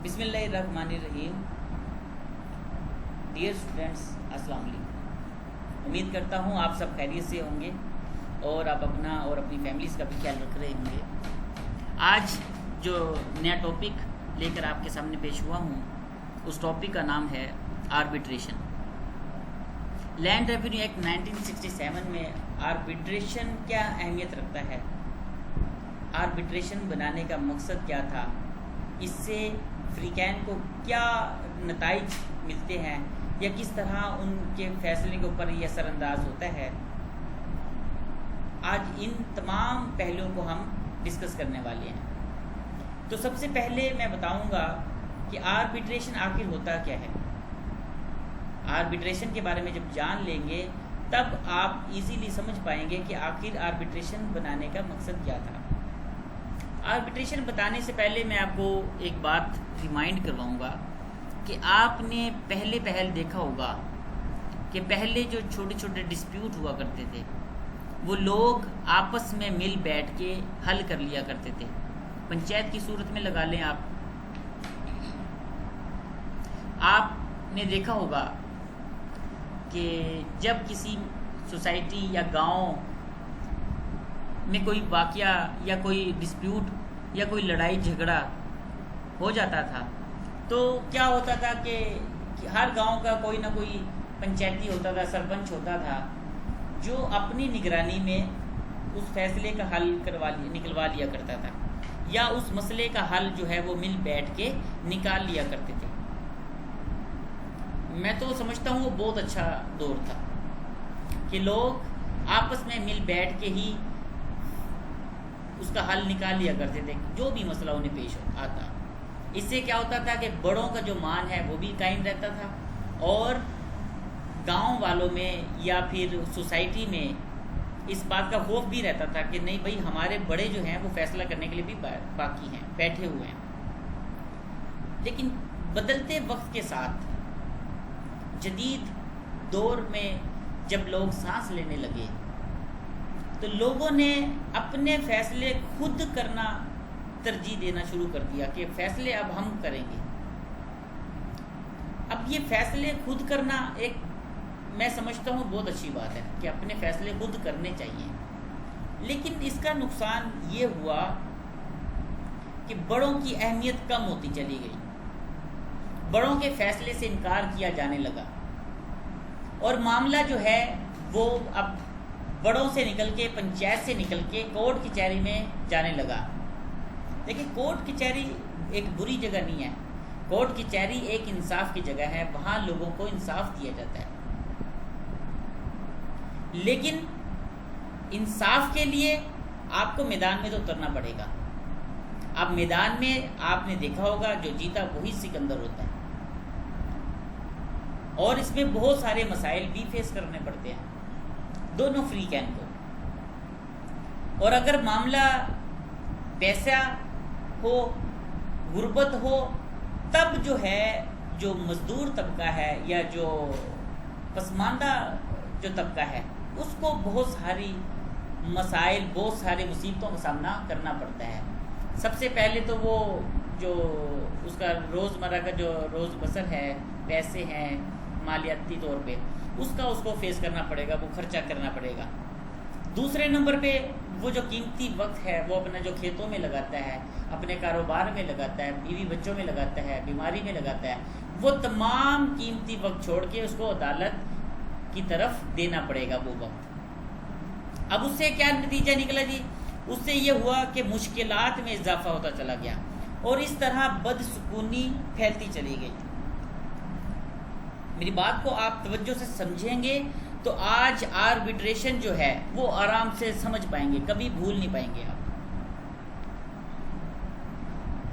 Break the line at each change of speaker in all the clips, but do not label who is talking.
بسم اللہ الرحمن الرحیم۔ ڈیئر اسٹوڈینٹس، السلام علیکم۔ امید کرتا ہوں آپ سب خیریت سے ہوں گے اور آپ اپنا اور اپنی فیملیز کا بھی خیال رکھ رہے ہوں گے۔ آج جو نیا ٹاپک لے کر آپ کے سامنے پیش ہوا ہوں، اس ٹاپک کا نام ہے آربیٹریشن۔ لینڈ ریونیو ایکٹ 1967 میں آربیٹریشن کیا اہمیت رکھتا ہے، آربیٹریشن بنانے کا مقصد کیا تھا، اس سے فریقین کو کیا نتائج ملتے ہیں یا کس طرح ان کے فیصلے کے اوپر یہ اثر انداز ہوتا ہے، آج ان تمام پہلوؤں کو ہم ڈسکس کرنے والے ہیں۔ تو سب سے پہلے میں بتاؤں گا کہ آربیٹریشن آخر ہوتا کیا ہے۔ آربیٹریشن کے بارے میں جب جان لیں گے تب آپ ایزیلی سمجھ پائیں گے کہ آخر آربیٹریشن بنانے کا مقصد کیا تھا۔ آربیٹریشن بتانے سے پہلے میں آپ کو ایک بات ریمائنڈ کرواؤں گا کہ آپ نے پہل دیکھا ہوگا کہ پہلے جو چھوٹے چھوٹے ڈسپیوٹ ہوا کرتے تھے وہ لوگ آپس میں مل بیٹھ کے حل کر لیا کرتے تھے۔ پنچایت کی صورت میں لگا لیں، آپ نے دیکھا ہوگا کہ جب کسی سوسائٹی یا گاؤں میں کوئی واقعہ یا کوئی ڈسپیوٹ یا کوئی لڑائی جھگڑا ہو جاتا تھا تو کیا ہوتا تھا کہ ہر گاؤں کا کوئی نہ کوئی پنچایتی ہوتا تھا، سرپنچ ہوتا تھا، جو اپنی نگرانی میں اس فیصلے کا حل نکلوا لیا کرتا تھا یا اس مسئلے کا حل جو ہے وہ مل بیٹھ کے نکال لیا کرتے تھے۔ میں تو سمجھتا ہوں وہ بہت اچھا دور تھا کہ لوگ آپس میں مل بیٹھ کے ہی اس کا حل نکال لیا کرتے تھے جو بھی مسئلہ انہیں پیش آتا۔ اس سے کیا ہوتا تھا کہ بڑوں کا جو مان ہے وہ بھی قائم رہتا تھا اور گاؤں والوں میں یا پھر سوسائٹی میں اس بات کا خوف بھی رہتا تھا کہ نہیں بھائی ہمارے بڑے جو ہیں وہ فیصلہ کرنے کے لیے بھی باقی ہیں، بیٹھے ہوئے ہیں۔ لیکن بدلتے وقت کے ساتھ جدید دور میں جب لوگ سانس لینے لگے تو لوگوں نے اپنے فیصلے خود کرنا ترجیح دینا شروع کر دیا کہ فیصلے اب ہم کریں گے۔ اب یہ فیصلے خود کرنا ایک میں سمجھتا ہوں بہت اچھی بات ہے کہ اپنے فیصلے خود کرنے چاہیے، لیکن اس کا نقصان یہ ہوا کہ بڑوں کی اہمیت کم ہوتی چلی گئی، بڑوں کے فیصلے سے انکار کیا جانے لگا اور معاملہ جو ہے وہ اب بڑوں سے نکل کے پنچایت سے نکل کے کورٹ کچہری میں جانے لگا۔ دیکھیں کورٹ کچہری ایک بری جگہ نہیں ہے، کورٹ کچہری ایک انصاف کی جگہ ہے، وہاں لوگوں کو انصاف دیا جاتا ہے۔ لیکن انصاف کے لیے آپ کو میدان میں تو اترنا پڑے گا۔ اب میدان میں آپ نے دیکھا ہوگا جو جیتا وہی سکندر ہوتا ہے اور اس میں بہت سارے مسائل بھی فیس کرنے پڑتے ہیں دونوں فریقین کو۔ اور اگر معاملہ پیسہ ہو، غربت ہو، تب جو ہے جو مزدور طبقہ ہے یا جو پسماندہ جو طبقہ ہے اس کو بہت ساری مسائل، بہت سارے مصیبتوں کا سامنا کرنا پڑتا ہے۔ سب سے پہلے تو وہ جو اس کا روزمرہ کا جو روز بسر ہے، پیسے ہیں مالیاتی طور پہ، اس کو فیس کرنا پڑے گا، وہ خرچہ کرنا پڑے گا۔ دوسرے نمبر پہ وہ جو قیمتی وقت ہے وہ اپنا جو کھیتوں میں لگاتا ہے، اپنے کاروبار میں لگاتا ہے، بیوی بچوں میں لگاتا ہے، بیماری میں لگاتا ہے، وہ تمام قیمتی وقت چھوڑ کے اس کو عدالت کی طرف دینا پڑے گا وہ وقت۔ اب اس سے کیا نتیجہ نکلا جی؟ اس سے یہ ہوا کہ مشکلات میں اضافہ ہوتا چلا گیا اور اس طرح بدسکونی پھیلتی چلی گئی۔ میری بات کو آپ توجہ سے سمجھیں گے تو آج آربیٹریشن جو ہے وہ آرام سے سمجھ پائیں گے، کبھی بھول نہیں پائیں گے آپ۔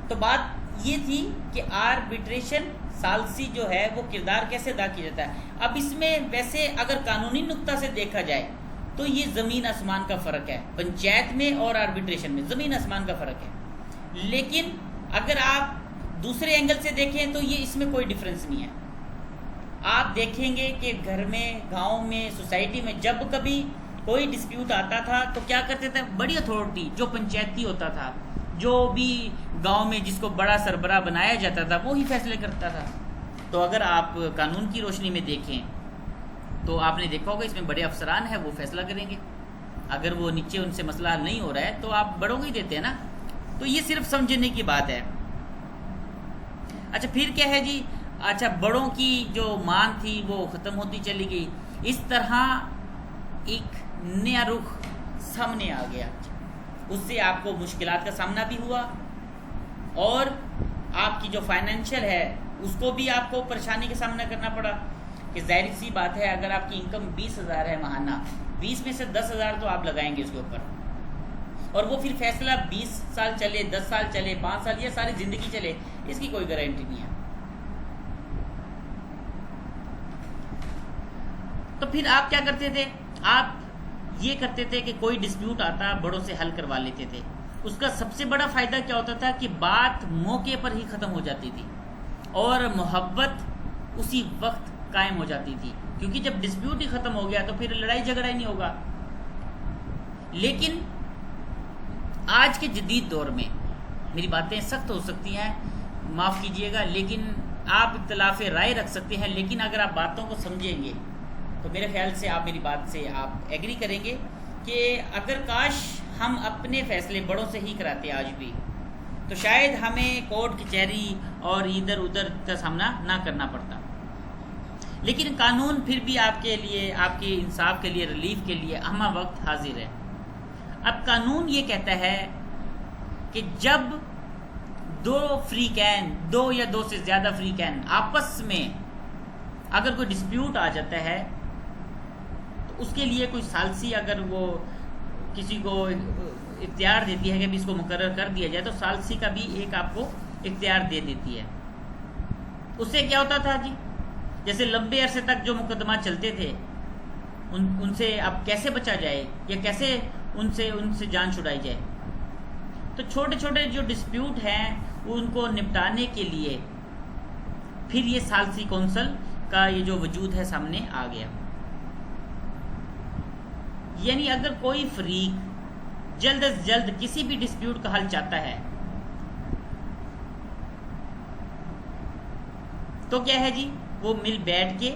تو بات یہ تھی کہ آربیٹریشن ثالثی جو ہے وہ کردار کیسے ادا کیا جاتا ہے۔ اب اس میں ویسے اگر قانونی نقطہ سے دیکھا جائے تو یہ زمین آسمان کا فرق ہے، پنچایت میں اور آربیٹریشن میں زمین آسمان کا فرق ہے۔ لیکن اگر آپ دوسرے اینگل سے دیکھیں تو یہ اس میں کوئی ڈفرنس نہیں ہے۔ آپ دیکھیں گے کہ گھر میں، گاؤں میں، سوسائٹی میں جب کبھی کوئی ڈسپیوٹ آتا تھا تو کیا کرتے تھے؟ بڑی اتھارٹی جو پنچایتی ہوتا تھا، جو بھی گاؤں میں جس کو بڑا سربراہ بنایا جاتا تھا وہی فیصلے کرتا تھا. تو اگر آپ قانون کی روشنی میں دیکھیں تو آپ نے دیکھا ہوگا اس میں بڑے افسران ہیں وہ فیصلہ کریں گے. اگر وہ نیچے ان سے مسئلہ حل نہیں ہو رہا ہے تو آپ بڑوں کو ہی دیتے ہیں نا. تو یہ صرف سمجھنے کی بات ہے. اچھا پھر کیا ہے جی, اچھا بڑوں کی جو مان تھی وہ ختم ہوتی چلی گئی. اس طرح ایک نیا رخ سامنے آ گیا. اس سے آپ کو مشکلات کا سامنا بھی ہوا اور آپ کی جو فائنینشیل ہے اس کو بھی آپ کو پریشانی کا سامنا کرنا پڑا کہ ظاہر سی بات ہے اگر آپ کی انکم 20,000 ہے ماہانہ, 20 میں سے 10,000 تو آپ لگائیں گے اس کے اوپر, اور وہ پھر فیصلہ 20 سال چلے, 10 سال چلے, 5 سال یا ساری زندگی چلے, اس کی کوئی گارنٹی نہیں ہے. تو پھر آپ کیا کرتے تھے, آپ یہ کرتے تھے کہ کوئی ڈسپیوٹ آتا بڑوں سے حل کروا لیتے تھے. اس کا سب سے بڑا فائدہ کیا ہوتا تھا کہ بات موقع پر ہی ختم ہو جاتی تھی اور محبت اسی وقت قائم ہو جاتی تھی, کیونکہ جب ڈسپیوٹ ہی ختم ہو گیا تو پھر لڑائی جھگڑا ہی نہیں ہوگا. لیکن آج کے جدید دور میں میری باتیں سخت ہو سکتی ہیں, معاف کیجئے گا, لیکن آپ اختلاف رائے رکھ سکتے ہیں, لیکن اگر آپ باتوں کو سمجھیں گے تو میرے خیال سے آپ میری بات سے آپ ایگری کریں گے کہ اگر کاش ہم اپنے فیصلے بڑوں سے ہی کراتے آج بھی تو شاید ہمیں کورٹ کچہری اور ادھر ادھر کا سامنا نہ کرنا پڑتا. لیکن قانون پھر بھی آپ کے لیے, آپ کے انصاف کے لیے, ریلیف کے لیے ہمہ وقت حاضر ہے. اب قانون یہ کہتا ہے کہ جب دو فریقین, 2 یا 2 سے زیادہ فریقین آپس میں اگر کوئی ڈسپیوٹ آ جاتا ہے تو اس کے لیے کوئی ثالثی اگر وہ کسی کو اختیار دیتی ہے کہ اس کو مقرر کر دیا جائے تو ثالثی کا بھی ایک آپ کو اختیار دے دیتی ہے. اس سے کیا ہوتا تھا جی, جیسے لمبے عرصے تک جو مقدمات چلتے تھے ان سے اب کیسے بچا جائے یا کیسے ان سے جان چھڑائی جائے. تو چھوٹے چھوٹے جو ڈسپیوٹ ہیں ان کو نپٹانے کے لیے پھر یہ ثالثی کونسل کا یہ جو وجود ہے سامنے آ گیا. یعنی اگر کوئی فریق جلد از جلد کسی بھی ڈسپیوٹ کا حل چاہتا ہے تو کیا ہے جی, وہ مل بیٹھ کے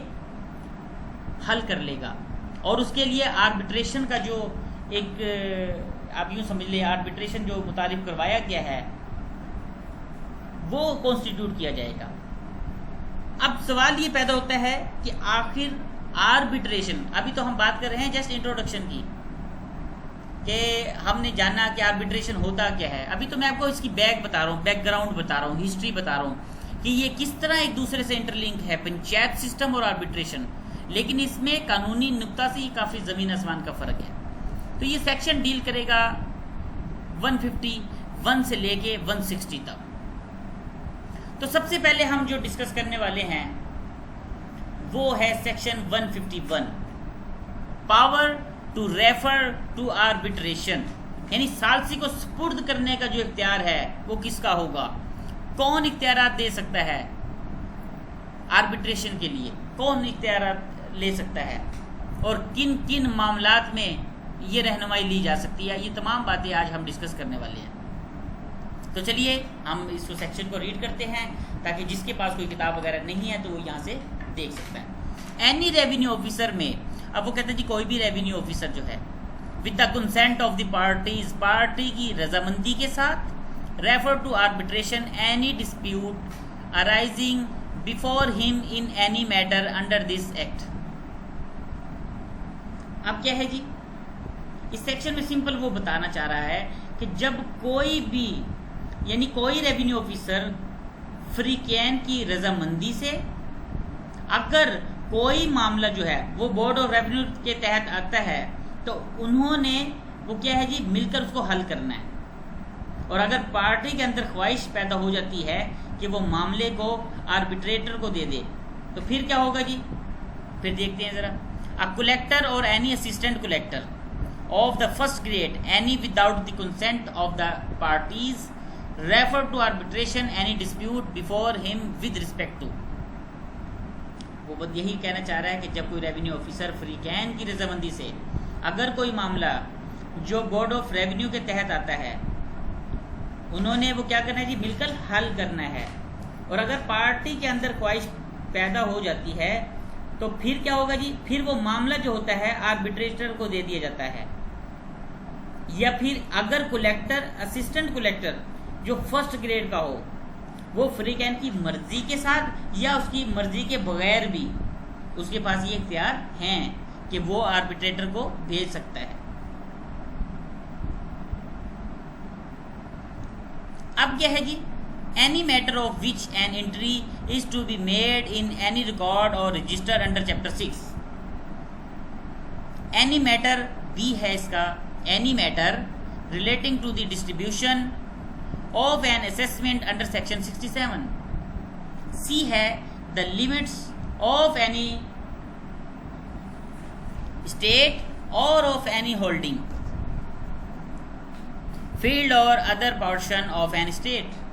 حل کر لے گا. اور اس کے لیے آربیٹریشن کا جو ایک آپ یوں سمجھ لیں, آربیٹریشن جو متعارف کروایا گیا ہے وہ کانسٹیٹیوٹ کیا جائے گا. اب سوال یہ پیدا ہوتا ہے کہ آخر آربیٹریشن, ابھی تو ہم بات کر رہے ہیں جسٹ انٹروڈکشن کی کہ ہم نے جانا کہ آربیٹریشن ہوتا کیا ہے. ابھی تو میں آپ کو اس کی بیک گراؤنڈ بتا رہا ہوں, ہسٹری بتا رہا ہوں کہ یہ کس طرح ایک دوسرے سے انٹرلنک ہے, پنچایت سسٹم اور آربیٹریشن. لیکن اس میں قانونی نقطہ سے ہی کافی زمین آسمان کا فرق ہے. تو یہ سیکشن ڈیل کرے گا 151 سے لے کے 160 تک. تو سب سے پہلے ہم جو ڈسکس کرنے والے ہیں وہ ہے section 151, power to refer to arbitration. یعنی ثالثی کو سپرد کرنے کا جو اختیار ہے وہ کس کا ہوگا, کون اختیارات دے سکتا ہے آربیٹریشن کے لیے, کون اختیارات لے سکتا ہے, اور کن کن معاملات میں یہ رہنمائی لی جا سکتی ہے. یہ تمام باتیں آج ہم ڈسکس کرنے والے ہیں. تو چلیے ہم اس سیکشن کو ریڈ کرتے ہیں تاکہ جس کے پاس کوئی کتاب وغیرہ نہیں ہے تو وہ یہاں سے دیکھ سکتا ہے. اینی ریونیو آفیسر میں, اب وہ کہتے ہیں جی کوئی بھی ریونیو آفیسر جو ہے with the consent of the parties, party کی رضامندی کے ساتھ, refer to arbitration any dispute arising before him in any matter under this act. اب کیا ہے جی, اس سیکشن میں سمپل وہ بتانا چاہ رہا ہے کہ جب کوئی بھی یعنی کوئی ریونیو آفیسر فریقین کی رضامندی سے اگر کوئی معاملہ جو ہے وہ بورڈ آف ریونیو کے تحت آتا ہے تو انہوں نے وہ کیا ہے جی مل کر اس کو حل کرنا ہے. اور اگر پارٹی کے اندر خواہش پیدا ہو جاتی ہے کہ وہ معاملے کو آربیٹریٹر کو دے دے تو پھر کیا ہوگا جی, پھر دیکھتے ہیں ذرا. A collector or any assistant collector of the first grade, any without the consent of the parties, refer to arbitration any dispute before him with respect to. وہ یہی کہنا چاہ رہا ہے کہ جب کوئی ریونیو آفیسر فریقین کی رضامندی سے اگر کوئی معاملہ جو بورڈ آف ریونیو کے تحت آتا ہے انہوں نے وہ کیا کرنا ہے جی، مل کر حل کرنا ہے. اور اگر پارٹی کے اندر خواہش پیدا ہو جاتی ہے تو پھر کیا ہوگا جی، پھر وہ معاملہ جو ہوتا ہے آربیٹریٹر کو دے دیا جاتا ہے. یا پھر اگر کلیکٹر، اسسٹنٹ کلیکٹر جو فرسٹ گریڈ کا ہو، وہ فری کین کی مرضی کے ساتھ یا اس کی مرضی کے بغیر بھی اس کے پاس یہ اختیار ہیں کہ وہ آربیٹریٹر کو بھیج سکتا ہے. اب کیا ہے جی، any matter of which an entry is to be made in any record or register under chapter 6. any matter B ہے اس کا، any matter relating to the distribution of an assessment under section 67. C ہے the limits of any state or of any holding, field or other portion of an state.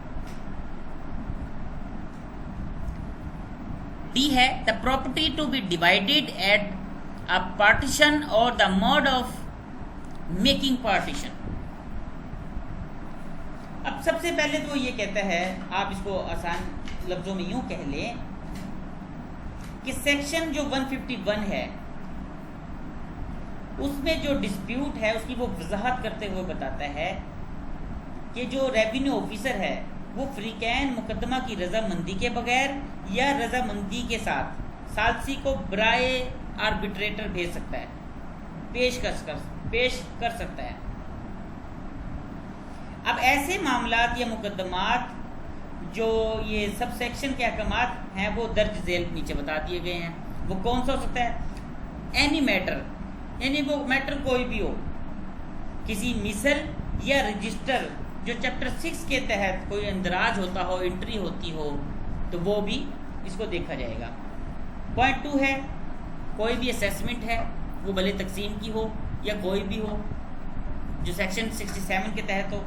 D ہے the property to be divided at a partition or the mode of making partition. اب سب سے پہلے تو یہ کہتا ہے، آپ اس کو آسان لفظوں میں یوں کہہ لیں کہ سیکشن جو 151 ہے اس میں جو ڈسپیوٹ ہے اس کی وہ وضاحت کرتے ہوئے بتاتا ہے کہ جو ریونیو آفیسر ہے وہ فریقین مقدمہ کی رضامندی کے بغیر یا رضامندی کے ساتھ ثالثی کو برائے آربیٹریٹر بھیج سکتا ہے، پیش کر سکتا ہے. اب ایسے معاملات یا مقدمات جو یہ سب سیکشن کے احکامات ہیں وہ درج ذیل نیچے بتا دیے گئے ہیں. وہ کون سا ہو سکتا ہے؟ اینی میٹر، یعنی وہ میٹر کوئی بھی ہو، کسی مثل یا رجسٹر جو چیپٹر 6 کے تحت کوئی اندراج ہوتا ہو، انٹری ہوتی ہو، تو وہ بھی اس کو دیکھا جائے گا. پوائنٹ 2 ہے کوئی بھی اسیسمنٹ ہے، وہ بھلے تقسیم کی ہو یا کوئی بھی ہو جو سیکشن 67 کے تحت ہو.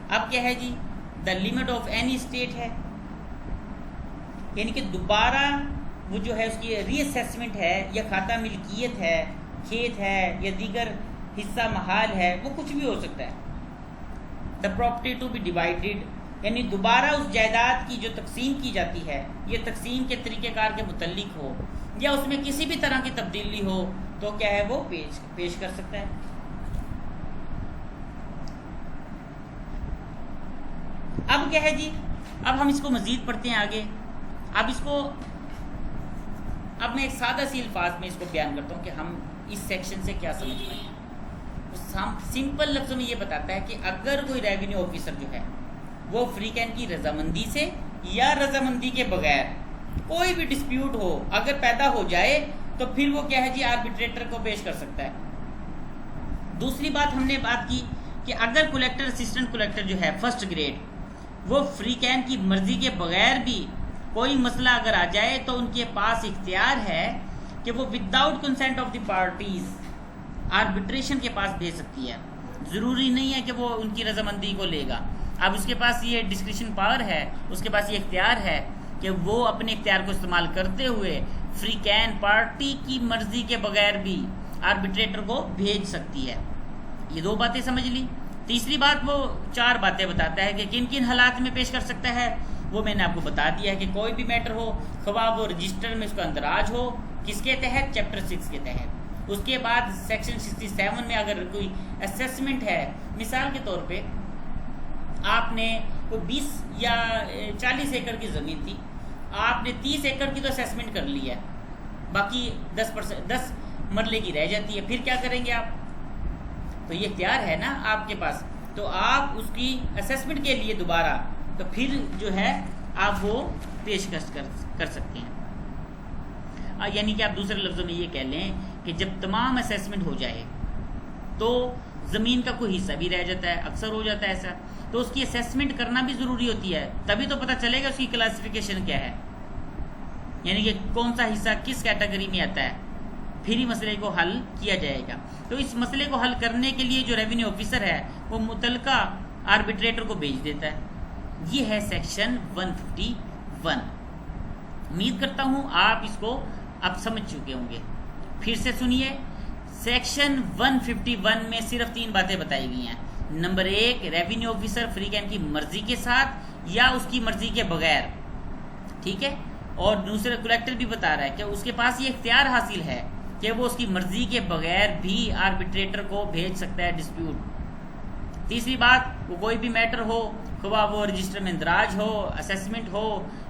اب کیا ہے جی، دا لیمٹ آف اینی اسٹیٹ ہے، یعنی کہ دوبارہ وہ جو ہے اس کی ری اسیسمنٹ ہے یا کھاتہ ملکیت ہے، کھیت ہے یا دیگر حصہ محال ہے، وہ کچھ بھی ہو سکتا ہے. The property to be divided, یعنی دوبارہ اس جائیداد کی جو تقسیم کی جاتی ہے یہ تقسیم کے طریقہ کار کے متعلق ہو یا اس میں کسی بھی طرح کی تبدیلی ہو تو کیا ہے وہ پیش کر سکتا ہے. اب کیا ہے جی، اب ہم اس کو مزید پڑھتے ہیں آگے. اب میں ایک سادہ سی الفاظ میں اس کو بیان کرتا ہوں کہ ہم اس سیکشن سے کیا سمجھ پائیں. سمپل لفظوں میں یہ بتاتا ہے کہ اگر کوئی ریونیو آفیسر جو ہے وہ فریقین کی رضامندی سے یا رضامندی کے بغیر کوئی بھی ڈسپیوٹ ہو اگر پیدا ہو جائے تو پھر وہ کیا ہے جی، آربیٹریٹر کو پیش کر سکتا ہے. دوسری بات ہم نے بات کی کہ اگر کلیکٹر، اسسٹنٹ کلیکٹر جو ہے فرسٹ گریڈ، وہ فریقین کی مرضی کے بغیر بھی کوئی مسئلہ اگر آ جائے تو ان کے پاس اختیار ہے کہ وہ without consent of the parties arbitration کے پاس بھیج سکتی ہے. ضروری نہیں ہے کہ وہ ان کی رضامندی کو لے گا. اب اس کے پاس یہ ڈسکریشن پاور ہے، اس کے پاس یہ اختیار ہے کہ وہ اپنے اختیار کو استعمال کرتے ہوئے فریقین پارٹی کی مرضی کے بغیر بھی آربیٹریٹر کو بھیج سکتی ہے. یہ 2 باتیں سمجھ لی. تیسری بات وہ 4 باتیں بتاتا ہے کہ کن کن حالات میں پیش کر سکتا ہے. وہ میں نے آپ کو بتا دیا ہے کہ کوئی بھی میٹر ہو، خواہ وہ رجسٹر میں اس کا اندراج ہو، کس کے تحت؟ چیپٹر 6 کے تحت. اس کے بعد سیکشن 67 میں اگر کوئی اسیسمنٹ ہے، مثال کے طور پہ آپ نے کوئی 20 یا 40 ایکڑ کی زمین تھی، آپ نے 30 ایکڑ کی تو اسیسمنٹ کر لی ہے، باقی 10 مرلے کی رہ جاتی ہے، پھر کیا کریں گے آپ؟ تو یہ اختیار ہے نا آپ کے پاس، تو آپ اس کی اسیسمنٹ کے لیے دوبارہ تو پھر جو ہے آپ وہ پیشکش کر سکتے ہیں. یعنی کہ آپ دوسرے لفظوں میں یہ کہہ لیں کہ جب تمام اسیسمنٹ ہو جائے تو زمین کا کوئی حصہ بھی رہ جاتا ہے، اکثر ہو جاتا ہے ایسا، تو اس کی اسیسمنٹ کرنا بھی ضروری ہوتی ہے، تبھی تو پتہ چلے گا اس کی کلاسیفیکیشن کیا ہے، یعنی کہ کون سا حصہ کس کیٹیگری میں آتا ہے، پھر ہی مسئلے کو حل کیا جائے گا. تو اس مسئلے کو حل کرنے کے لیے جو ریونیو آفیسر ہے وہ متعلقہ آربیٹریٹر کو بھیج دیتا ہے. یہ ہے سیکشن 151. امید کرتا ہوں آپ اس کو اب سمجھ چکے ہوں گے. پھر سے سنیے، سیکشن 151 میں صرف 3 باتیں بتائی گئی ہیں. Number 1 revenue officer free can کی مرضی کے ساتھ یا اس کی مرضی کے بغیر، ٹھیک ہے، اور دوسرا کلیکٹر بھی بتا رہا ہے کہ اس کے پاس یہ اختیار حاصل ہے کہ وہ اس کی مرضی کے بغیر بھی آربیٹریٹر کو بھیج سکتا ہے ڈسپیوٹ۔ تیسری بات، وہ کوئی بھی میٹر ہو، خواہ وہ رجسٹر میں اندراج ہو، اسیسمنٹ ہو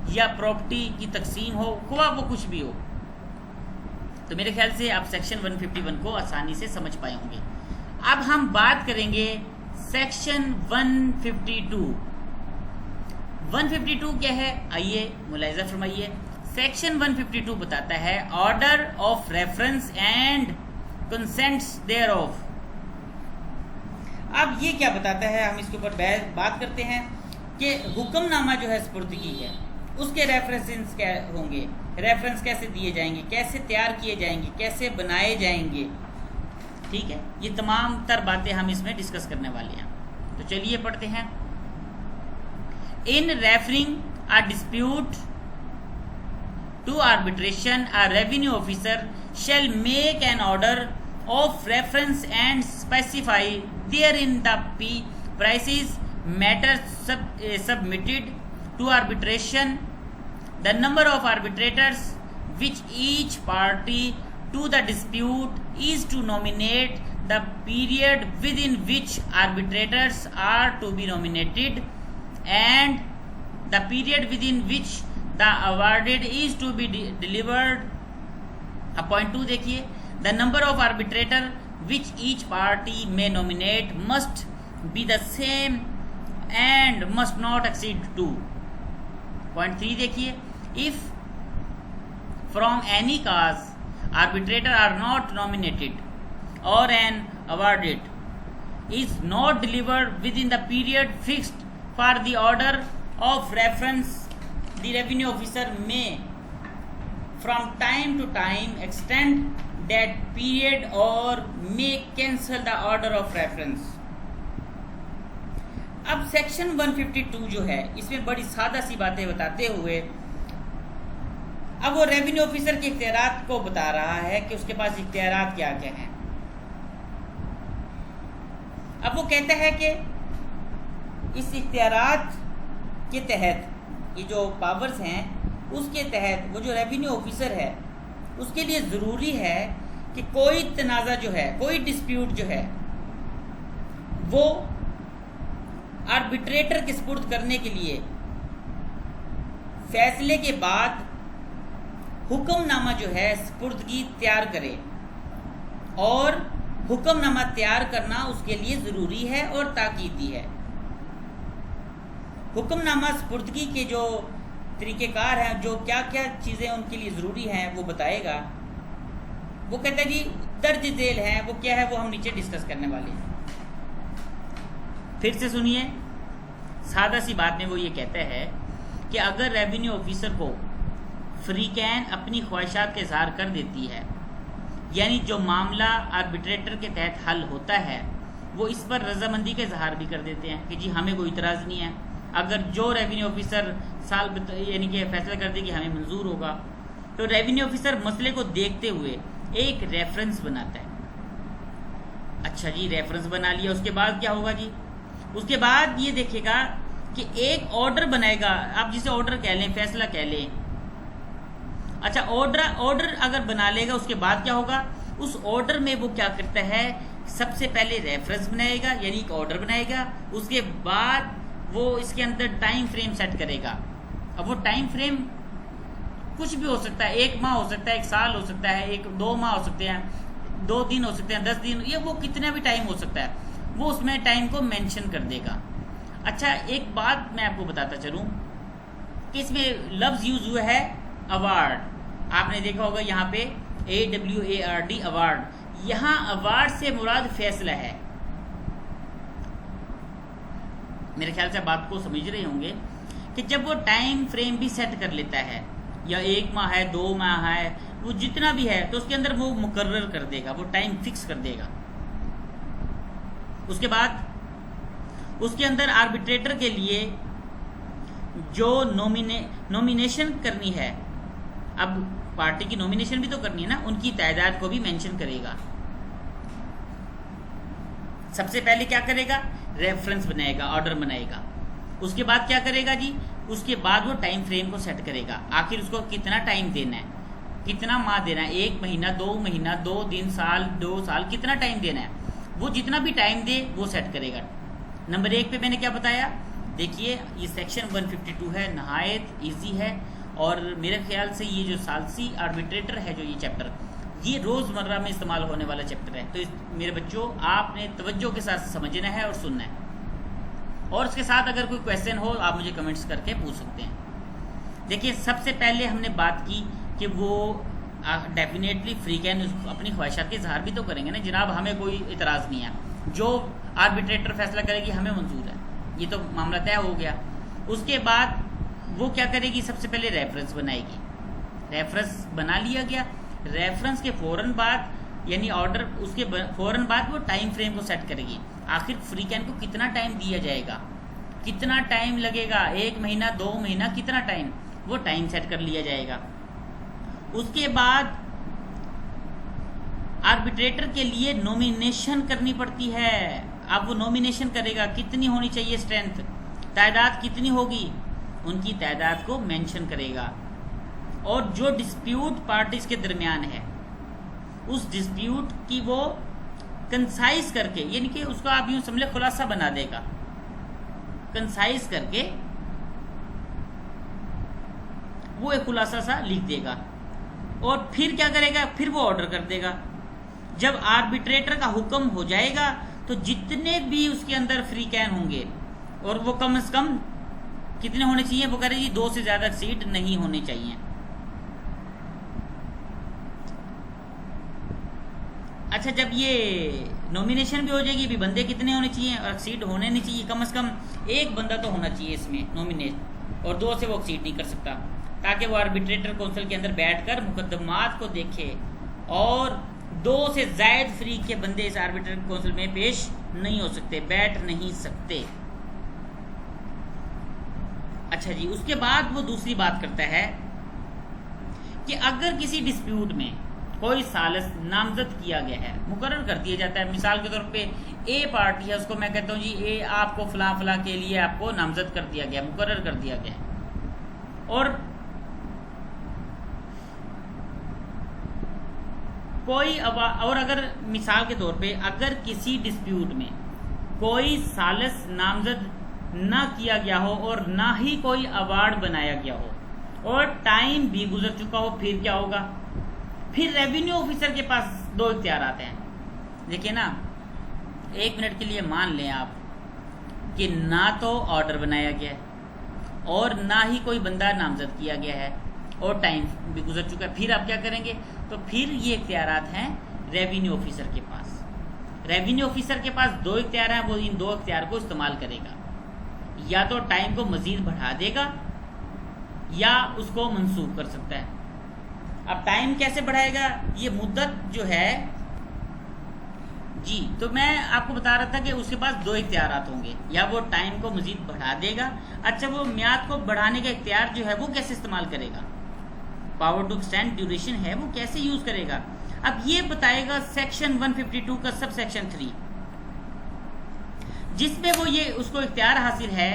یا پراپرٹی کی تقسیم ہو، خواہ وہ کچھ بھی ہو۔ تو میرے خیال سے آپ سیکشن 151 کو آسانی سے سمجھ پائے ہوں گے۔ اب ہم بات کریں گے سیکشن 152۔ 152 کیا ہے؟ آئیے ملاحظہ فرمائیے۔ سیکشن 152 بتاتا ہے order of reference and consents thereof. اب یہ کیا بتاتا ہے، ہم اس کے اوپر بات کرتے ہیں کہ حکم نامہ جو ہے سپردگی ہے، اس کے ریفرنسز کیا ہوں گے، ریفرنس کیسے دیے جائیں گے، کیسے تیار کیے جائیں گے، کیسے بنائے جائیں گے، ٹھیک ہے، یہ تمام تر باتیں ہم اس میں ڈسکس کرنے والے ہیں۔ تو چلیے پڑھتے ہیں۔ In referring a dispute to arbitration, a revenue officer shall make an order of reference and specify therein the prices matters submitted to arbitration, the number of arbitrators which each party to the dispute is to nominate, the period within which arbitrators are to be nominated, and the period within which the awarded is to be delivered. Point 2 دیکھیے، the number of arbitrator which each party may nominate must be the same and must not exceed 2. Point 3 دیکھیے، if from any cause arbitrator are not nominated or an awarded is not delivered within the period fixed for the order of reference, the revenue officer may from time to time extend that period or may cancel the order of reference. اب section 152 جو ہے اس میں بڑی سادہ سی باتیں بتاتے ہوئے اب وہ ریونیو آفیسر کے اختیارات کو بتا رہا ہے کہ اس کے پاس اختیارات کیا کیا ہیں۔ اب وہ کہتا ہے کہ اس اختیارات کے تحت یہ جو پاورز ہیں اس کے تحت وہ جو ریونیو آفیسر ہے اس کے لیے ضروری ہے کہ کوئی تنازع جو ہے، کوئی ڈسپیوٹ جو ہے وہ آربیٹریٹر کے سپرد کرنے کے لیے فیصلے کے بعد حکم نامہ جو ہے سپردگی تیار کرے، اور حکم نامہ تیار کرنا اس کے لیے ضروری ہے اور تاکیدی ہے۔ حکم نامہ سپردگی کے جو طریقہ کار ہیں، جو کیا کیا چیزیں ان کے لیے ضروری ہیں وہ بتائے گا۔ وہ کہتا ہے جی درج ذیل ہیں، وہ کیا ہے وہ ہم نیچے ڈسکس کرنے والے ہیں۔ پھر سے سنیے، سادہ سی بات میں وہ یہ کہتا ہے کہ اگر ریونیو آفیسر کو فری کین اپنی خواہشات کا اظہار کر دیتی ہے، یعنی جو معاملہ آربیٹریٹر کے تحت حل ہوتا ہے وہ اس پر رضامندی کا اظہار بھی کر دیتے ہیں کہ جی ہمیں کوئی اعتراض نہیں ہے۔ اگر جو ریونیو آفیسر یعنی کہ فیصلہ کر دے کہ ہمیں منظور ہوگا، تو ریونیو آفیسر مسئلے کو دیکھتے ہوئے ایک ریفرنس بناتا ہے۔ اچھا جی، ریفرنس بنا لیا، اس کے بعد کیا ہوگا جی؟ اس کے بعد یہ دیکھے گا کہ ایک آرڈر بنائے گا، آپ جسے آرڈر کہہ لیں، فیصلہ کہہ لیں۔ اچھا، آرڈر اگر بنا لے گا اس کے بعد کیا ہوگا؟ اس آرڈر میں وہ کیا کرتا ہے، سب سے پہلے ریفرنس بنائے گا، یعنی ایک آرڈر بنائے گا، اس کے بعد وہ اس کے اندر ٹائم فریم سیٹ کرے گا۔ اب وہ ٹائم فریم کچھ بھی ہو سکتا ہے، 1 ماہ ہو سکتا ہے، 1 سال ہو سکتا ہے، 2 ماہ ہو سکتے ہیں، 2 دن ہو سکتے ہیں، 10 دن، یہ وہ کتنا بھی ٹائم ہو سکتا ہے، وہ اس میں ٹائم کو مینشن کر دے گا۔ اچھا، ایک بات میں آپ کو بتاتا چلوں کہ اس میں لفظ یوز ہوا ہے ایوارڈ۔ آپ نے دیکھا ہوگا یہاں پہ AWARD ایوارڈ، یہاں ایوارڈ سے مراد فیصلہ ہے۔ میرے خیال سے آپ بات کو سمجھ رہے ہوں گے کہ جب وہ ٹائم فریم بھی سیٹ کر لیتا ہے، یا 1 ماہ ہے، 2 ماہ ہے، وہ جتنا بھی ہے، تو اس کے اندر وہ مقرر کر دے گا، وہ ٹائم فکس کر دے گا۔ اس کے بعد اس کے اندر آربیٹریٹر کے لیے جو نومینیشن کرنی ہے، اب پارٹی کی نومینیشن بھی تو کرنی ہے نا، ان کی تعداد کو بھی مینشن کرے گا۔ سب سے پہلے کیا کرے گا؟ ریفرنس بنائے گا، آرڈر بنائے گا. اس کے بعد کیا کرے گا جی؟ اس کے بعد وہ ٹائم فریم کو سیٹ کرے گا. آخر اس کو کتنا ٹائم دینا ہے، کتنا ماہ دینا ہے، 1 مہینہ، 2 مہینہ، 2 دن، سال، 2 سال، کتنا ٹائم دینا ہے. وہ جتنا بھی ٹائم دے وہ سیٹ کرے گا. نمبر 1 پہ میں نے کیا بتایا؟ دیکھیے یہ سیکشن 152 ہے، نہایت ایزی ہے. اور میرے خیال سے یہ جو ثالثی آربیٹریٹر ہے، جو یہ چیپٹر، یہ روز مرہ میں استعمال ہونے والا چیپٹر ہے. تو میرے بچوں آپ نے توجہ کے ساتھ سمجھنا ہے اور سننا ہے. اور اس کے ساتھ اگر کوئی کویسچن ہو آپ مجھے کمنٹس کر کے پوچھ سکتے ہیں. دیکھیے سب سے پہلے ہم نے بات کی کہ وہ ڈیفینیٹلی فری کین اپنی خواہشات کے اظہار بھی تو کریں گے نا جناب، ہمیں کوئی اعتراض نہیں ہے. جو آربیٹریٹر فیصلہ کرے گی ہمیں منظور ہے، یہ تو معاملہ طے ہو گیا. اس کے بعد وہ کیا کرے گی؟ سب سے پہلے ریفرنس بنائے گی. ریفرنس بنا لیا گیا. ریفرنس کے فوراً بعد یعنی آرڈر اس کے فوراً بعد وہ ٹائم فریم کو سیٹ کرے گی. آخر فری کین کو کتنا ٹائم دیا جائے گا، کتنا ٹائم لگے گا، 1 مہینہ، 2 مہینہ، کتنا ٹائم، وہ ٹائم سیٹ کر لیا جائے گا. اس کے بعد آربیٹریٹر کے لیے نومینیشن کرنی پڑتی ہے. اب وہ نومینیشن کرے گا، کتنی ہونی چاہیے اسٹرینتھ، تعداد کتنی ہوگی، ان کی تعداد کو مینشن کرے گا. اور جو ڈسپیوٹ پارٹیز کے درمیان ہے اس ڈسپیوٹ کی وہ کنسائز کر کے، یعنی کہ اس کا آپ یوں سمجھ لیں خلاصہ بنا دے گا، کنسائز کر کے وہ ایک خلاصہ سا لکھ دے گا. اور پھر کیا کرے گا؟ پھر وہ آرڈر کر دے گا. جب آربیٹریٹر کا حکم ہو جائے گا تو جتنے بھی اس کے اندر فری کین ہوں گے، اور وہ کم از کم کتنے ہونے چاہیے، وہ کہہ رہے جی 2 سے زیادہ سیٹ نہیں ہونے چاہیے. اچھا جب یہ نومینیشن بھی ہو جائے گی، بھی بندے کتنے ہونے چاہیے اور سیٹ ہونے نہیں چاہیے، کم از کم 1 بندہ تو ہونا چاہیے اس میں نومینیٹ، اور 2 سے وہ سیٹ نہیں کر سکتا، تاکہ وہ آربیٹریٹر کونسل کے اندر بیٹھ کر مقدمات کو دیکھے. اور 2 سے زائد فری کے بندے اس آربیٹریٹر کونسل میں پیش نہیں ہو سکتے، بیٹھ نہیں سکتے. اچھا جی، اس کے بعد وہ دوسری بات کرتا ہے کہ اگر کسی ڈسپیوٹ میں کوئی ثالث نامزد کیا گیا ہے، مقرر کر دیا جاتا ہے. مثال کے طور پہ اے پارٹی ہے، اس کو میں کہتا ہوں جی اے آپ کو فلاں فلاں کے لیے آپ کو نامزد کر دیا گیا، مقرر کر دیا گیا. اور کوئی اور اگر مثال کے طور پہ اگر کسی ڈسپیوٹ میں کوئی ثالث نامزد نہ کیا گیا ہو اور نہ ہی کوئی ایوارڈ بنایا گیا ہو اور ٹائم بھی گزر چکا ہو، پھر کیا ہوگا؟ پھر ریونیو آفیسر کے پاس 2 اختیارات ہیں. دیکھیں نا، 1 منٹ کے لیے مان لیں آپ کہ نہ تو آرڈر بنایا گیا ہے اور نہ ہی کوئی بندہ نامزد کیا گیا ہے اور ٹائم بھی گزر چکا ہے. پھر آپ کیا کریں گے؟ تو پھر یہ اختیارات ہیں ریونیو آفیسر کے پاس. ریونیو آفیسر کے پاس 2 اختیار ہیں، وہ ان 2 اختیار کو استعمال کرے گا. یا تو ٹائم کو مزید بڑھا دے گا یا اس کو منسوخ کر سکتا ہے. اب ٹائم کیسے بڑھائے گا؟ یہ مدت جو ہے جی، تو میں آپ کو بتا رہا تھا کہ اس کے پاس 2 اختیارات ہوں گے، یا وہ ٹائم کو مزید بڑھا دے گا. اچھا وہ میعاد کو بڑھانے کا اختیار جو ہے وہ کیسے استعمال کرے گا؟ پاور ٹو ایکسٹینڈ ڈیوریشن ہے، وہ کیسے یوز کرے گا؟ اب یہ بتائے گا سیکشن 152 کا سب سیکشن 3، جس میں وہ یہ اس کو اختیار حاصل ہے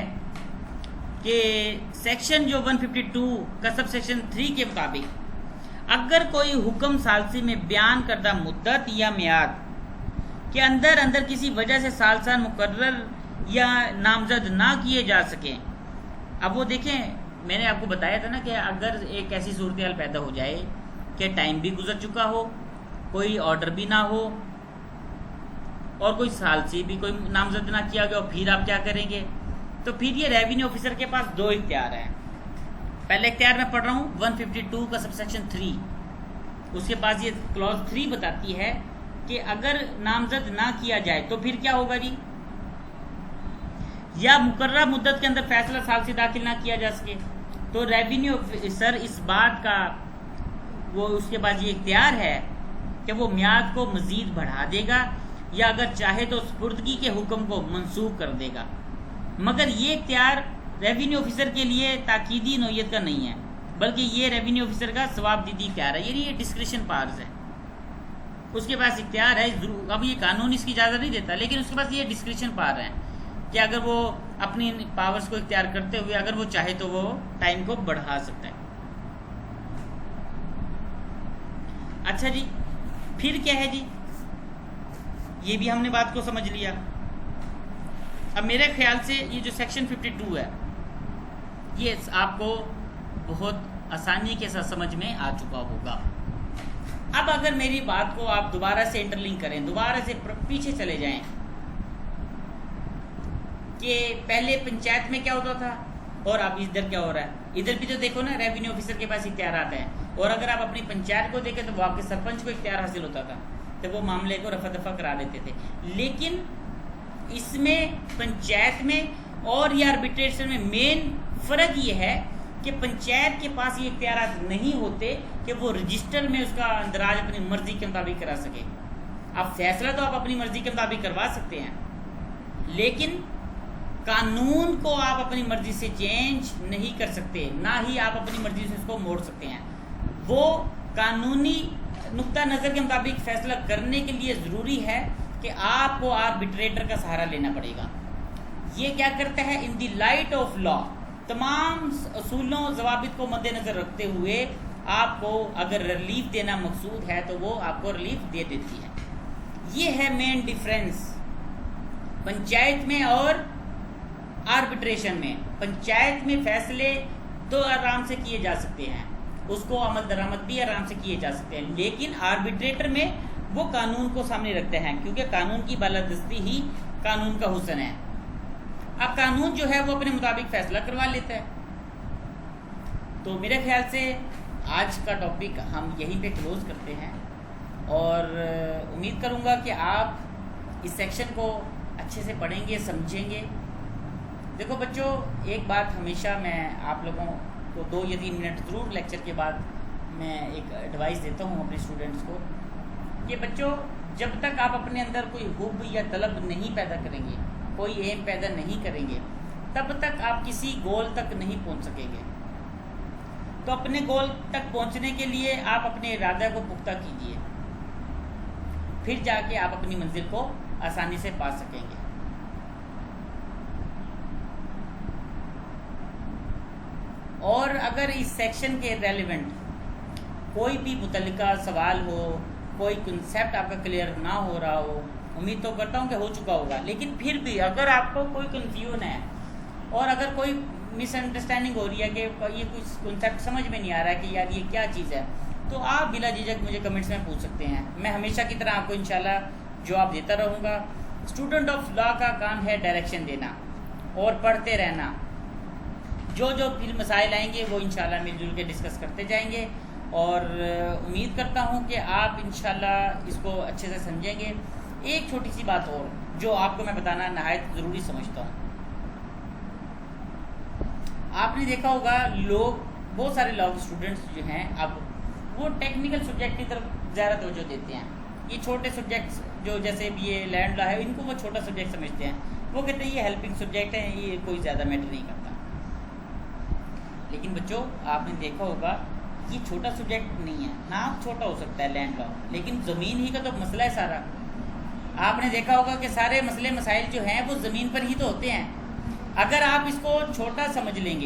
کہ سیکشن جو 152 کا سب سیکشن 3 کے مطابق اگر کوئی حکم ثالثی میں بیان کردہ مدت یا میعاد کے اندر کسی وجہ سے ثالثان مقرر یا نامزد نہ کیے جا سکیں. اب وہ دیکھیں، میں نے آپ کو بتایا تھا نا کہ اگر ایک ایسی صورتحال پیدا ہو جائے کہ ٹائم بھی گزر چکا ہو، کوئی آرڈر بھی نہ ہو اور کوئی ثالثی بھی کوئی نامزد نہ کیا گیا، پھر آپ کیا کریں گے؟ تو پھر یہ ریونیو آفیسر کے پاس 2 اختیار ہیں. پہلے اختیار میں پڑھ رہا ہوں 152 کا سب سیکشن 3، اس کے پاس یہ کلوز 3 بتاتی ہے کہ اگر نامزد نہ کیا جائے تو پھر کیا ہوگا جی؟ یا مقررہ مدت کے اندر فیصلہ ثالثی داخل نہ کیا جا سکے تو ریونیو آفیسر اس بات کا وہ اس کے پاس یہ اختیار ہے کہ وہ میعاد کو مزید بڑھا دے گا یا اگر چاہے تو سپردگی کے حکم کو منسوخ کر دے گا. مگر یہ اختیار ریونیو آفیسر کے لیے تاکیدی نوعیت کا نہیں ہے، بلکہ یہ ریونیو آفیسر کا ثواب دیدی اختیار ہے، یعنی یہ ڈسکریشن پاورز ہے. اس کے پاس اختیار ہے، اب یہ قانون اس کی اجازت نہیں دیتا لیکن اس کے پاس یہ ڈسکریشن پاور ہے کہ اگر وہ اپنی پاورز کو اختیار کرتے ہوئے اگر وہ چاہے تو وہ ٹائم کو بڑھا سکتا ہے. اچھا جی، پھر کیا ہے جی، یہ بھی ہم نے بات کو سمجھ لیا. اب میرے خیال سے یہ جو سیکشن 52 ہے یہ آپ کو بہت آسانی کے ساتھ سمجھ میں آ چکا ہوگا. اب اگر میری بات کو آپ دوبارہ سے انٹرلنک کریں، دوبارہ سے پیچھے چلے جائیں کہ پہلے پنچایت میں کیا ہوتا تھا اور اب ادھر کیا ہو رہا ہے. ادھر بھی تو دیکھو نا، ریونیو آفیسر کے پاس اختیارات ہیں، اور اگر آپ اپنی پنچایت کو دیکھیں تو وہ آپ کے سرپنچ کو اختیار حاصل ہوتا تھا، تو وہ معاملے کو رفع دفع کرا دیتے تھے. لیکن اس میں پنچایت میں اور یہ آربیٹریشن میں مین فرق یہ ہے کہ پنچایت کے پاس یہ اختیارات نہیں ہوتے کہ وہ رجسٹر میں اس کا اندراج اپنی مرضی کے مطابق کرا سکے. اب فیصلہ تو آپ اپنی مرضی کے مطابق کروا سکتے ہیں، لیکن قانون کو آپ اپنی مرضی سے چینج نہیں کر سکتے، نہ ہی آپ اپنی مرضی سے اس کو موڑ سکتے ہیں. وہ قانونی نقطہ نظر کے مطابق فیصلہ کرنے کے لیے ضروری ہے کہ آپ کو آربیٹریٹر کا سہارا لینا پڑے گا. یہ کیا کرتا ہے؟ ان دی لائٹ آف لا، تمام اصولوں ضوابط کو مد نظر رکھتے ہوئے آپ کو اگر ریلیف دینا مقصود ہے تو وہ آپ کو ریلیف دے دیتی ہے. یہ ہے مین ڈیفرنس پنچایت میں اور آربیٹریشن میں. پنچایت میں فیصلے تو آرام سے کیے جا سکتے ہیں، اس کو عمل درآمد بھی آرام سے کیے جا سکتے ہیں، لیکن آربیٹریٹر میں وہ قانون کو سامنے رکھتے ہیں، کیونکہ قانون کی بالادستی ہی قانون کا حسن ہے. اب قانون جو ہے وہ اپنے مطابق فیصلہ کروا لیتا ہے. تو میرے خیال سے آج کا ٹاپک ہم یہیں پہ کلوز کرتے ہیں، اور امید کروں گا کہ آپ اس سیکشن کو اچھے سے پڑھیں گے، سمجھیں گے. دیکھو بچوں، ایک بات ہمیشہ میں آپ لوگوں کو 2 یا 3 منٹ ضرور لیکچر کے بعد میں ایک ایڈوائس دیتا ہوں اپنے اسٹوڈنٹس کو کہ بچوں، جب تک آپ اپنے اندر کوئی حب یا طلب نہیں پیدا کریں گے، کوئی ایم پیدا نہیں کریں گے، تب تک آپ کسی گول تک نہیں پہنچ سکیں گے. تو اپنے گول تک پہنچنے کے لیے آپ اپنے ارادہ کو پختہ کیجیے، پھر جا کے آپ اپنی منزل کو آسانی سے پا سکیں گے. اور اگر اس سیکشن کے ریلیونٹ کوئی بھی متعلقہ سوال ہو، کوئی کنسیپٹ آپ کا کلیئر نہ ہو رہا ہو، امید تو کرتا ہوں کہ ہو چکا ہوگا، لیکن پھر بھی اگر آپ کو کوئی کنفیوژن ہے اور اگر کوئی مس انڈرسٹینڈنگ ہو رہی ہے کہ یہ کچھ کنسیپٹ سمجھ میں نہیں آ رہا ہے کہ یار یہ کیا چیز ہے، تو آپ بلا جھجک مجھے کمنٹس میں پوچھ سکتے ہیں. میں ہمیشہ کی طرح آپ کو انشاءاللہ جواب دیتا رہوں گا. اسٹوڈنٹ آف لا کا کام ہے ڈائریکشن دینا اور پڑھتے رہنا. جو پھر مسائل آئیں گے وہ انشاءاللہ مل جل کے ڈسکس کرتے جائیں گے، اور امید کرتا ہوں کہ آپ انشاءاللہ اس کو اچھے سے سمجھیں گے. ایک چھوٹی سی بات اور جو آپ کو میں بتانا نہایت ضروری سمجھتا ہوں. آپ نے دیکھا ہوگا بہت سارے لاء اسٹوڈنٹس جو ہیں اب وہ ٹیکنیکل سبجیکٹ کی طرف زیادہ توجہ دیتے ہیں. یہ چھوٹے سبجیکٹس جو جیسے بھی یہ لینڈ لا ہے، ان کو وہ چھوٹا سبجیکٹ سمجھتے ہیں. وہ کہتے ہیں یہ ہیلپنگ سبجیکٹ ہے، یہ کوئی زیادہ میٹر نہیں کرتا. لیکن بچوں، آپ نے دیکھا ہوگا یہ چھوٹا سبجیکٹ نہیں ہے، نام چھوٹا ہو سکتا ہے لینڈ لا، لیکن زمین ہی کا تو مسئلہ ہے سارا. آپ نے دیکھا ہوگا کہ سارے مسئلے مسائل جو ہیں وہ زمین پر ہی تو ہوتے ہیں. اگر آپ اس کو چھوٹا سمجھ لیں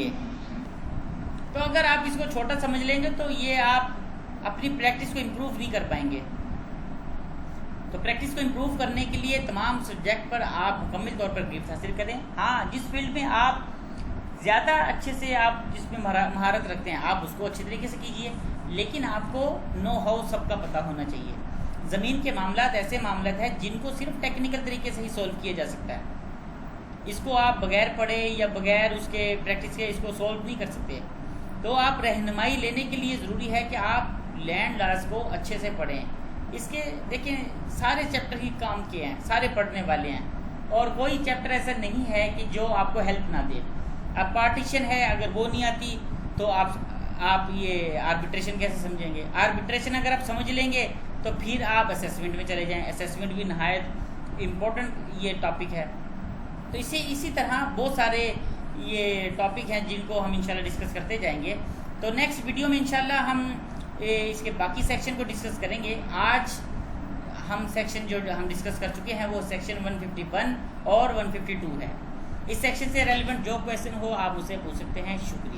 گے تو یہ آپ اپنی پریکٹس کو امپروو نہیں کر پائیں گے. تو پریکٹس کو امپروو کرنے کے لیے تمام سبجیکٹ پر آپ مکمل طور پر گرفت حاصل کریں. ہاں، جس فیلڈ میں آپ زیادہ اچھے سے آپ جس میں مہارت رکھتے ہیں آپ اس کو اچھے طریقے سے کیجیے، لیکن آپ کو نو ہاؤ سب کا پتہ ہونا چاہیے. زمین کے معاملات ایسے معاملات ہیں جن کو صرف ٹیکنیکل طریقے سے ہی سولو کیا جا سکتا ہے. اس کو آپ بغیر پڑھے یا بغیر اس کے پریکٹس کے اس کو سولو نہیں کر سکتے. تو آپ رہنمائی لینے کے لیے ضروری ہے کہ آپ لینڈ لاز کو اچھے سے پڑھیں. اس کے دیکھیں سارے چیپٹر ہی کام کے ہیں، سارے پڑھنے والے ہیں، اور کوئی چیپٹر ایسا نہیں ہے کہ جو آپ کو ہیلپ نہ دے. اب پارٹیشن ہے، اگر وہ نہیں آتی تو آپ یہ آربیٹریشن کیسے سمجھیں گے؟ آربیٹریشن اگر آپ سمجھ لیں گے تو پھر آپ اسیسمنٹ میں چلے جائیں. اسیسمنٹ بھی نہایت امپورٹنٹ یہ ٹاپک ہے. تو اسی طرح بہت سارے یہ ٹاپک ہیں جن کو ہم انشاءاللہ ڈسکس کرتے جائیں گے. تو نیکسٹ ویڈیو میں انشاءاللہ ہم اس کے باقی سیکشن کو ڈسکس کریں گے. آج ہم سیکشن جو ہم ڈسکس کر چکے ہیں وہ سیکشن 151 اور 152 ہے. اس سیکشن سے ریلیونٹ جو کویشچن ہو آپ اسے پوچھ سکتے ہیں. شکریہ.